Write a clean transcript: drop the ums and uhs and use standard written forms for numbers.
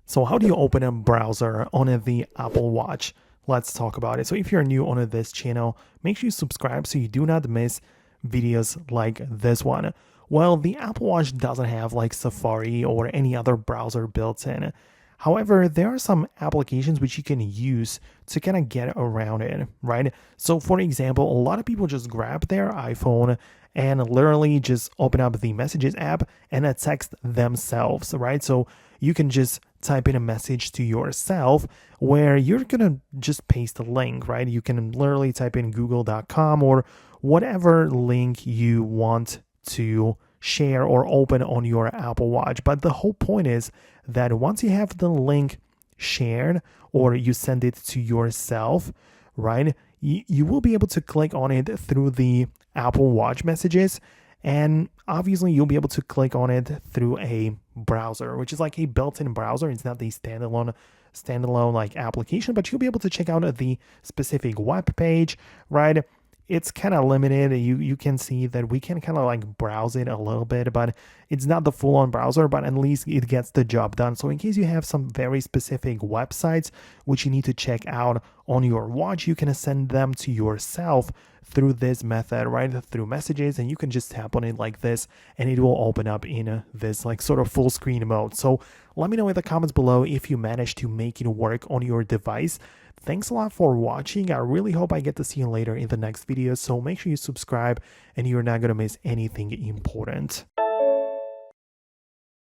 So how do you open a browser on the Apple Watch? Let's talk about it. So if you're new on this channel, make sure you subscribe so you do not miss videos like this one. Well, the Apple Watch doesn't have like Safari or any other browser built in. However, there are some applications which you can use to kind of get around it, right? So for example, a lot of people just grab their iPhone and literally just open up the Messages app and text themselves, right? So you can just type in a message to yourself where you're gonna just paste a link, right? You can literally type in google.com or whatever link you want to share or open on your Apple Watch. But the whole point is that once you have the link shared or you send it to yourself, right, you will be able to click on it through the Apple Watch messages. And obviously, you'll be able to click on it through a browser, which is like a built-in browser. It's not the standalone like application, but you'll be able to check out the specific web page, right? It's kind of limited. You can see that we can kind of like browse it a little bit, but it's not the full-on browser, but at least it gets the job done. So in case you have some very specific websites which you need to check out on your watch, you can send them to yourself through this method, right? Through messages, and you can just tap on it like this and it will open up in this like sort of full screen mode. So let me know in the comments below if you managed to make it work on your device. Thanks a lot for watching. I really hope I get to see you later in the next video. So make sure you subscribe and you're not going to miss anything important.